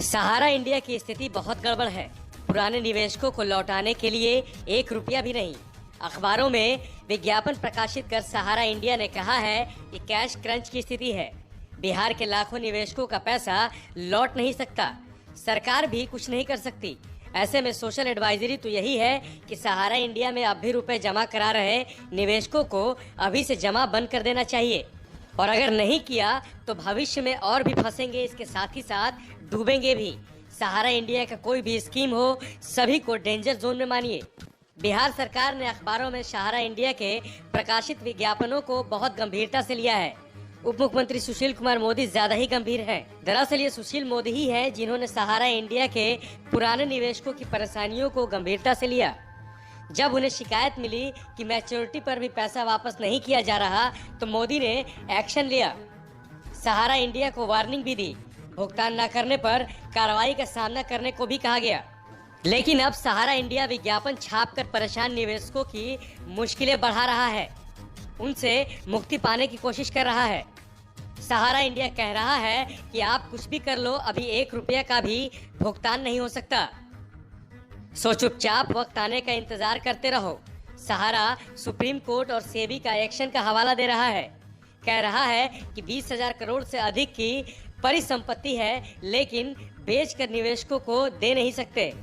सहारा India की स्थिति बहुत गड़बड़ है। पुराने निवेशकों को लौटाने के लिए 1 रुपया भी नहीं। अखबारों में विज्ञापन प्रकाशित कर सहारा इंडिया ने कहा है कि कैश क्रंच की स्थिति है। बिहार के लाखों निवेशकों का पैसा लौट नहीं सकता, सरकार भी कुछ नहीं कर सकती। ऐसे में सोशल एडवाइजरी तो यही है कि सहारा इंडिया में अब भी रुपए जमा करा रहे निवेशकों को अभी से जमा बंद कर देना चाहिए, और अगर नहीं किया तो भविष्य में और भी फंसेंगे, इसके साथ ही साथ डूबेंगे भी। सहारा इंडिया का कोई भी स्कीम हो, सभी को डेंजर जोन में मानिए। बिहार सरकार ने अखबारों में सहारा इंडिया के प्रकाशित विज्ञापनों को बहुत गंभीरता से लिया है। उप मुख्यमंत्री सुशील कुमार मोदी ज्यादा ही गंभीर हैं। दरअसल ये सुशील मोदी ही है जिन्होंने सहारा इंडिया के पुराने निवेशकों की परेशानियों को गंभीरता से लिया। जब उन्हें शिकायत मिली कि मैच्योरिटी पर भी पैसा वापस नहीं किया जा रहा, तो मोदी ने एक्शन लिया। सहारा इंडिया को वार्निंग भी दी। भुगतान न करने पर कार्रवाई का सामना करने को भी कहा गया। लेकिन अब सहारा इंडिया विज्ञापन छापकर परेशान निवेशकों की मुश्किलें बढ़ा रहा है, उनसे मुक्ति पाने की कोशिश कर रहा है। सहारा इंडिया कह रहा है कि आप कुछ भी कर लो, अभी 1 रुपया का भी भुगतान नहीं हो सकता, सो चुपचाप वक्त आने का इंतजार करते रहो। सहारा सुप्रीम कोर्ट और सेबी का एक्शन का हवाला दे रहा है। कह रहा है कि 20,000 करोड़ से अधिक की परिसंपत्ति है, लेकिन बेचकर निवेशकों को दे नहीं सकते।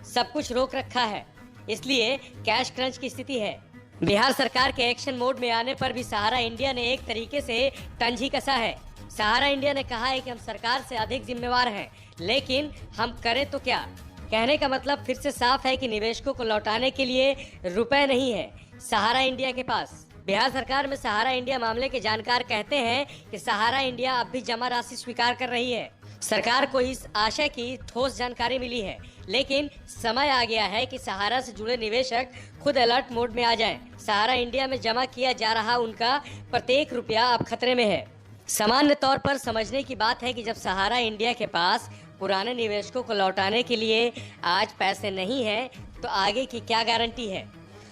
सब कुछ रोक रखा है, इसलिए कैश क्रंच की स्थिति है। बिहार सरकार के एक्शन मोड में आने पर भी सहारा इंडिया ने एक तरीके से तंज ही कसा है। सहारा इंडिया ने कहा है कि हम सरकार से अधिक जिम्मेवार हैं, लेकिन हम करें तो क्या। कहने का मतलब फिर से साफ है कि निवेशकों को लौटाने के लिए रुपए नहीं है सहारा इंडिया के पास। बिहार सरकार में सहारा इंडिया मामले के जानकार कहते हैं कि सहारा इंडिया अब भी जमा राशि स्वीकार कर रही है। सरकार को इस आशय की ठोस जानकारी मिली है, लेकिन समय आ गया है कि सहारा से जुड़े निवेशक खुद अलर्ट मोड में आ जाएं। सहारा इंडिया में जमा किया जा रहा उनका प्रत्येक रुपया अब खतरे में है। सामान्य तौर पर समझने की बात है कि जब सहारा इंडिया के पास पुराने निवेशकों को लौटाने के लिए आज पैसे नहीं है, तो आगे की क्या गारंटी है।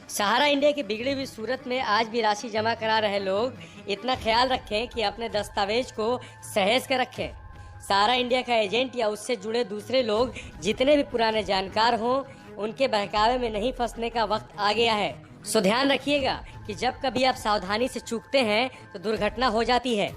सहारा इंडिया की बिगड़ी हुई सूरत में आज भी राशि जमा करा रहे लोग इतना ख्याल रखें कि अपने दस्तावेज को सहेज कर रखें। सहारा इंडिया का एजेंट या उससे जुड़े दूसरे लोग जितने भी पुराने जानकार हों, उनके बहकावे में नहीं फंसने का वक्त आ गया है। सो ध्यान रखिएगा कि जब कभी आप सावधानी से चूकते हैं तो दुर्घटना हो जाती है।